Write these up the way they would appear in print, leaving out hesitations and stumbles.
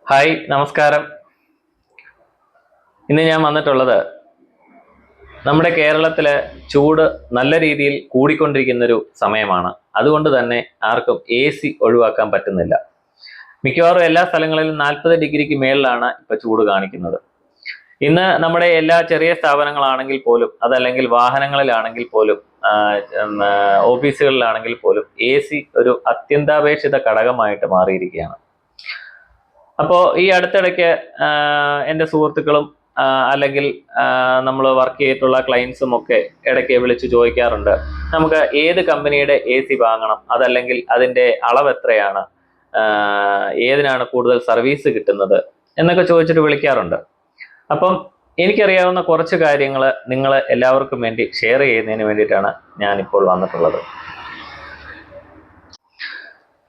Hi നമസ്കാരം. ഇന്ന് ഞാൻ വന്നിട്ടുള്ളത് നമ്മുടെ കേരളത്തിലെ ചൂട് നല്ല രീതിയിൽ കൂടിക്കൊണ്ടിരിക്കുന്നൊരു സമയമാണ്. അതുകൊണ്ട് തന്നെ ആർക്കും AC ഒഴിവാക്കാൻ പറ്റുന്നില്ല. മിക്കവാറും എല്ലാ സ്ഥലങ്ങളിലും 40 ഡിഗ്രിക്ക് മേളിലാണ് ഇപ്പൊ ചൂട് കാണിക്കുന്നത്. ഇന്ന് നമ്മുടെ എല്ലാ ചെറിയ സ്ഥാപനങ്ങളാണെങ്കിൽ പോലും, അതല്ലെങ്കിൽ വാഹനങ്ങളിലാണെങ്കിൽ പോലും, ഓഫീസുകളിലാണെങ്കിൽ പോലും AC ഒരു അത്യന്താപേക്ഷിത ഘടകമായിട്ട് മാറിയിരിക്കുകയാണ്. അപ്പോൾ ഈ അടുത്തിടയ്ക്ക് എൻ്റെ സുഹൃത്തുക്കളും അല്ലെങ്കിൽ നമ്മൾ വർക്ക് ചെയ്തിട്ടുള്ള ക്ലയൻസും ഒക്കെ ഇടയ്ക്ക് വിളിച്ച് ചോദിക്കാറുണ്ട്, നമുക്ക് ഏത് കമ്പനിയുടെ AC വാങ്ങണം, അതല്ലെങ്കിൽ അതിൻ്റെ അളവ് എത്രയാണ്, ഏതിനാണ് കൂടുതൽ സർവീസ് കിട്ടുന്നത് എന്നൊക്കെ ചോദിച്ചിട്ട് വിളിക്കാറുണ്ട്. അപ്പം എനിക്കറിയാവുന്ന കുറച്ച് കാര്യങ്ങൾ നിങ്ങൾ എല്ലാവർക്കും വേണ്ടി ഷെയർ ചെയ്യുന്നതിന് വേണ്ടിയിട്ടാണ് ഞാനിപ്പോൾ വന്നിട്ടുള്ളത്.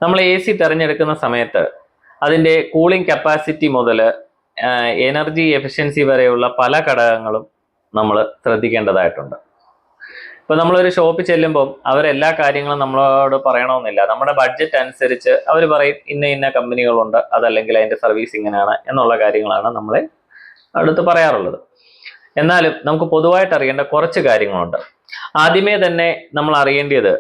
നമ്മൾ AC തിരഞ്ഞെടുക്കുന്ന സമയത്ത് അതിൻ്റെ കൂളിംഗ് കപ്പാസിറ്റി മുതൽ എനർജി എഫിഷ്യൻസി വരെയുള്ള പല ഘടകങ്ങളും നമ്മൾ ശ്രദ്ധിക്കേണ്ടതായിട്ടുണ്ട്. ഇപ്പോൾ നമ്മളൊരു ഷോപ്പിൽ ചെല്ലുമ്പം അവരെല്ലാ കാര്യങ്ങളും നമ്മളോട് പറയണമെന്നില്ല. നമ്മുടെ ബഡ്ജറ്റ് അനുസരിച്ച് അവർ പറയും ഇന്ന കമ്പനികളുണ്ട്, അതല്ലെങ്കിൽ അതിൻ്റെ സർവീസ് ഇങ്ങനെയാണ് എന്നുള്ള കാര്യങ്ങളാണ് നമ്മളെ അടുത്ത് പറയാറുള്ളത്. എന്നാലും നമുക്ക് പൊതുവായിട്ട് അറിയേണ്ട കുറച്ച് കാര്യങ്ങളുണ്ട്. ആദ്യമേ തന്നെ നമ്മൾ അറിയേണ്ടത്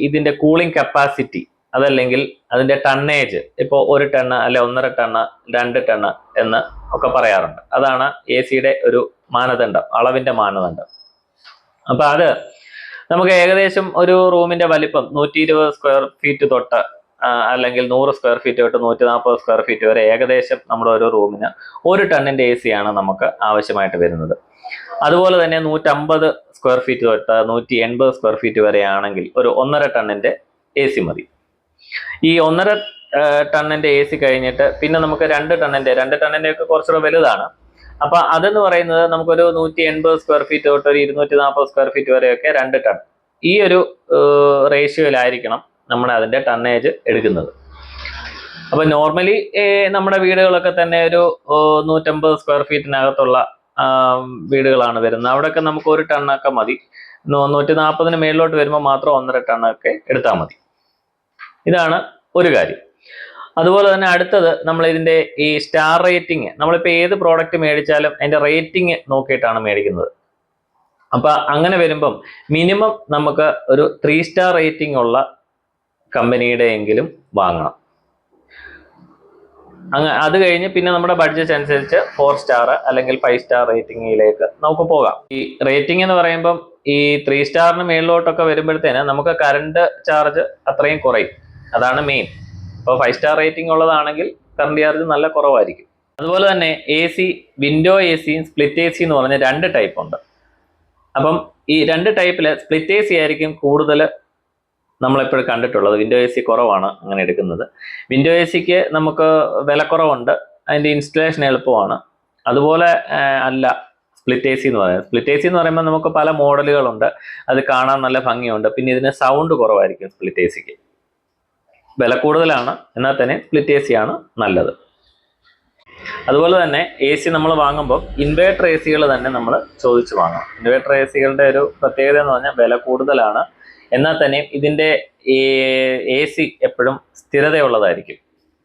ഇതിൻ്റെ കൂളിംഗ് കപ്പാസിറ്റി, അതല്ലെങ്കിൽ അതിൻ്റെ ടണ്ണേജ്. ഇപ്പോൾ 1 ടണ്ണ് അല്ലെ 1.5 ടണ്ണ് 2 ടണ്ണ് എന്ന് ഒക്കെ പറയാറുണ്ട്. അതാണ് AC-യുടെ ഒരു മാനദണ്ഡം, അളവിൻ്റെ മാനദണ്ഡം. അപ്പൊ അത് നമുക്ക് ഏകദേശം ഒരു റൂമിന്റെ വലിപ്പം 120 സ്ക്വയർ ഫീറ്റ് തൊട്ട് അല്ലെങ്കിൽ 100 സ്ക്വയർ ഫീറ്റ് തൊട്ട് 140 സ്ക്വയർ ഫീറ്റ് വരെ ഏകദേശം നമ്മുടെ ഒരു റൂമിന് 1 ടണ്ണിന്റെ AC ആണ് നമുക്ക് ആവശ്യമായിട്ട് വരുന്നത്. അതുപോലെ തന്നെ 150 സ്ക്വയർ ഫീറ്റ് തൊട്ട് 180 സ്ക്വയർ ഫീറ്റ് വരെ ആണെങ്കിൽ ഒരു 1.5 ടണ്ണിന്റെ AC മതി. ഈ 1.5 ടണ്ണിന്റെ AC കഴിഞ്ഞിട്ട് പിന്നെ നമുക്ക് 2 ടണ്ണിന്റെ ഒക്കെ കുറച്ചുകൂടെ വലുതാണ്. അപ്പൊ അതെന്ന് പറയുന്നത് നമുക്കൊരു 180 സ്ക്വയർ ഫീറ്റ് തൊട്ട് ഒരു 240 സ്ക്വയർ ഫീറ്റ് വരെയൊക്കെ 2 ടൺ, ഈ ഒരു റേഷ്യോയിലായിരിക്കണം നമ്മൾ അതിന്റെ ടണ്ണേജ് എടുക്കുന്നത്. അപ്പൊ നോർമലി നമ്മുടെ വീടുകളൊക്കെ തന്നെ ഒരു 150 സ്ക്വയർ ഫീറ്റിനകത്തുള്ള വീടുകളാണ് വരുന്നത്. അവിടെയൊക്കെ നമുക്ക് 1 ടണ്ണൊക്കെ മതി. 140 മേളിലോട്ട് വരുമ്പോൾ മാത്രം 1.5 ടണ്ണൊക്കെ എടുത്താൽ മതി. ഇതാണ് ഒരു കാര്യം. അതുപോലെ തന്നെ അടുത്തത്, നമ്മൾ ഇതിന്റെ ഈ സ്റ്റാർ റേറ്റിംഗ്, നമ്മളിപ്പോൾ ഏത് പ്രോഡക്റ്റ് മേടിച്ചാലും അതിന്റെ റേറ്റിംഗ് നോക്കിയിട്ടാണ് മേടിക്കുന്നത്. അപ്പൊ അങ്ങനെ വരുമ്പം മിനിമം നമുക്ക് ഒരു 3 സ്റ്റാർ റേറ്റിംഗ് ഉള്ള കമ്പനിയുടെ എങ്കിലും വാങ്ങണം. അത് കഴിഞ്ഞ് പിന്നെ നമ്മുടെ ബഡ്ജറ്റ് അനുസരിച്ച് 4 സ്റ്റാർ അല്ലെങ്കിൽ 5 സ്റ്റാർ റേറ്റിംഗിലേക്ക് നമുക്ക് പോകാം. ഈ റേറ്റിംഗ് എന്ന് പറയുമ്പം ഈ 3 സ്റ്റാറിന് മേളിലോട്ടൊക്കെ വരുമ്പോഴത്തേന് നമുക്ക് കറണ്ട് ചാർജ് അത്രയും കുറയും. അതാണ് മെയിൻ. ഇപ്പോൾ 5 സ്റ്റാർ റേറ്റിംഗ് ഉള്ളതാണെങ്കിൽ കറണ്ട് ചാർജ് നല്ല കുറവായിരിക്കും. അതുപോലെ തന്നെ AC, വിൻഡോ ACയും സ്പ്ലിറ്റ് AC എന്ന് പറഞ്ഞ 2 ടൈപ്പ് ഉണ്ട്. അപ്പം ഈ 2 ടൈപ്പില് സ്പ്ലിറ്റ് AC ആയിരിക്കും കൂടുതൽ നമ്മളെപ്പോഴും കണ്ടിട്ടുള്ളത്. വിൻഡോ AC കുറവാണ് അങ്ങനെ എടുക്കുന്നത്. വിൻഡോ ACക്ക് നമുക്ക് വിലക്കുറവുണ്ട്, അതിൻ്റെ ഇൻസ്റ്റലേഷൻ എളുപ്പമാണ്. അതുപോലെ അല്ല സ്പ്ലിറ്റ് AC എന്ന് പറയുന്നത്. സ്പ്ലിറ്റ് AC എന്ന് പറയുമ്പോൾ നമുക്ക് പല മോഡലുകളുണ്ട്, അത് കാണാൻ നല്ല ഭംഗിയുണ്ട്. പിന്നെ ഇതിന് സൗണ്ട് കുറവായിരിക്കും. സ്പ്ലിറ്റ് ACക്ക് വില കൂടുതലാണ്, എന്നാൽ തന്നെ സ്പ്ലിറ്റ് AC ആണ് നല്ലത്. അതുപോലെ തന്നെ AC നമ്മൾ വാങ്ങുമ്പോൾ ഇൻവേർട്ടർ ACകൾ തന്നെ നമ്മൾ ചോദിച്ച് വാങ്ങണം. ഇൻവേർട്ടർ ACകളുടെ ഒരു പ്രത്യേകത എന്ന് പറഞ്ഞാൽ വില കൂടുതലാണ്, എന്നാൽ തന്നെ ഇതിൻ്റെ AC എപ്പോഴും സ്ഥിരതയുള്ളതായിരിക്കും.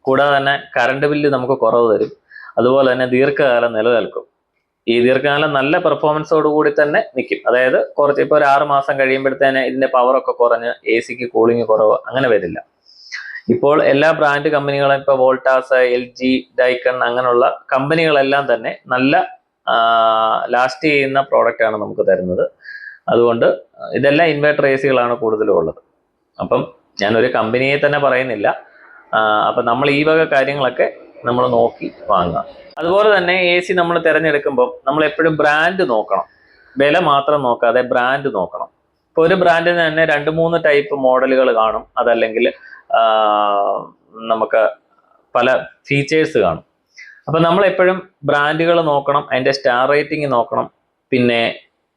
കൂടാതെ തന്നെ കറണ്ട് ബില്ല് നമുക്ക് കുറവ് തരും. അതുപോലെ തന്നെ ദീർഘകാലം നിലനിൽക്കും. ഈ ദീർഘകാലം നല്ല പെർഫോമൻസോടുകൂടി തന്നെ നിൽക്കും. അതായത് ഇപ്പോൾ ഒരു 6 മാസം കഴിയുമ്പോഴത്തേന് ഇതിൻ്റെ പവറൊക്കെ കുറഞ്ഞ് ACക്ക് കൂളിംഗ് കുറവ് അങ്ങനെ വരില്ല. ഇപ്പോൾ എല്ലാ ബ്രാൻഡ് കമ്പനികളും, ഇപ്പോൾ വോൾട്ടാസ്, LG, ഡൈക്കൺ അങ്ങനെയുള്ള കമ്പനികളെല്ലാം തന്നെ നല്ല ലാസ്റ്റ് ചെയ്യുന്ന പ്രോഡക്റ്റാണ് നമുക്ക് തരുന്നത്. അതുകൊണ്ട് ഇതെല്ലാം ഇൻവേർട്ടർ ACകളാണ് കൂടുതലും ഉള്ളത്. അപ്പം ഞാനൊരു കമ്പനിയെ തന്നെ പറയുന്നില്ല. അപ്പം നമ്മൾ ഈ വക കാര്യങ്ങളൊക്കെ നമ്മൾ നോക്കി വാങ്ങുക. അതുപോലെ തന്നെ AC നമ്മൾ തിരഞ്ഞെടുക്കുമ്പോൾ നമ്മൾ എപ്പോഴും ബ്രാൻഡ് നോക്കണം. വില മാത്രം നോക്കാതെ ബ്രാൻഡ് നോക്കണം. ഇപ്പോൾ ഒരു ബ്രാൻഡിന് തന്നെ 2-3 ടൈപ്പ് മോഡലുകൾ കാണും, അതല്ലെങ്കിൽ നമുക്ക് പല ഫീച്ചേഴ്സ് കാണും. അപ്പം നമ്മൾ എപ്പോഴും ബ്രാൻഡുകൾ നോക്കണം, അതിൻ്റെ സ്റ്റാർ റേറ്റിംഗ് നോക്കണം. പിന്നെ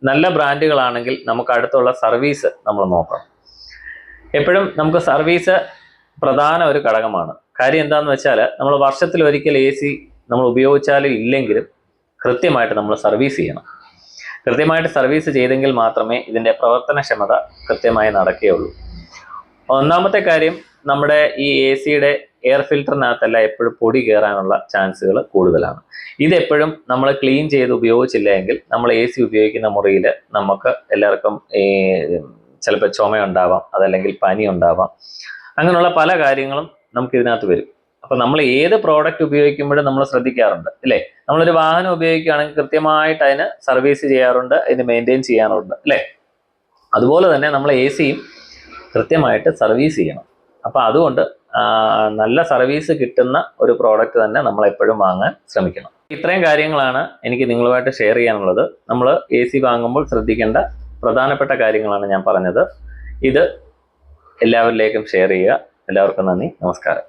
നല്ല ബ്രാൻഡുകളാണെങ്കിൽ നമുക്ക് അടുത്തുള്ള സർവീസ് നമ്മൾ നോക്കണം. എപ്പോഴും നമുക്ക് സർവീസ് പ്രധാന ഒരു ഘടകമാണ്. കാര്യം എന്താണെന്ന് വെച്ചാൽ, നമ്മൾ വർഷത്തിൽ ഒരിക്കൽ AC നമ്മൾ ഉപയോഗിച്ചാലും ഇല്ലെങ്കിലും കൃത്യമായിട്ട് നമ്മൾ സർവീസ് ചെയ്യണം. കൃത്യമായിട്ട് സർവീസ് ചെയ്തെങ്കിൽ മാത്രമേ ഇതിൻ്റെ പ്രവർത്തനക്ഷമത കൃത്യമായി നടക്കുകയുള്ളൂ. ഒന്നാമത്തെ കാര്യം, നമ്മുടെ ഈ AC-യുടെ എയർ ഫിൽറ്ററിനകത്തല്ല എപ്പോഴും പൊടി കയറാനുള്ള ചാൻസുകൾ കൂടുതലാണ്. ഇതെപ്പോഴും നമ്മൾ ക്ലീൻ ചെയ്ത് ഉപയോഗിച്ചില്ലെങ്കിൽ നമ്മൾ എ സി ഉപയോഗിക്കുന്ന മുറിയിൽ നമുക്ക് എല്ലാവർക്കും ചിലപ്പോൾ ചുമയുണ്ടാവാം, അതല്ലെങ്കിൽ പനി ഉണ്ടാവാം, അങ്ങനെയുള്ള പല കാര്യങ്ങളും നമുക്ക് ഇതിനകത്ത് വരും. അപ്പൊ നമ്മൾ ഏത് പ്രോഡക്റ്റ് ഉപയോഗിക്കുമ്പോഴും നമ്മൾ ശ്രദ്ധിക്കാറുണ്ട് അല്ലേ? നമ്മളൊരു വാഹനം ഉപയോഗിക്കുകയാണെങ്കിൽ കൃത്യമായിട്ട് അതിന് സർവീസ് ചെയ്യാറുണ്ട്, അതിന് മെയിൻറ്റെയിൻ ചെയ്യാറുണ്ട് അല്ലേ? അതുപോലെ തന്നെ നമ്മൾ എ സിയും കൃത്യമായിട്ട് സർവീസ് ചെയ്യണം. അപ്പൊ അതുകൊണ്ട് നല്ല സർവീസ് കിട്ടുന്ന ഒരു പ്രോഡക്റ്റ് തന്നെ നമ്മൾ എപ്പോഴും വാങ്ങാൻ ശ്രമിക്കണം. ഇത്രയും കാര്യങ്ങളാണ് എനിക്ക് നിങ്ങളുമായിട്ട് ഷെയർ ചെയ്യാനുള്ളത്. നമ്മൾ എ സി വാങ്ങുമ്പോൾ ശ്രദ്ധിക്കേണ്ട പ്രധാനപ്പെട്ട കാര്യങ്ങളാണ് ഞാൻ പറഞ്ഞത്. ഇത് എല്ലാവരിലേക്കും ഷെയർ ചെയ്യുക. എല്ലാവർക്കും നന്ദി, നമസ്കാരം.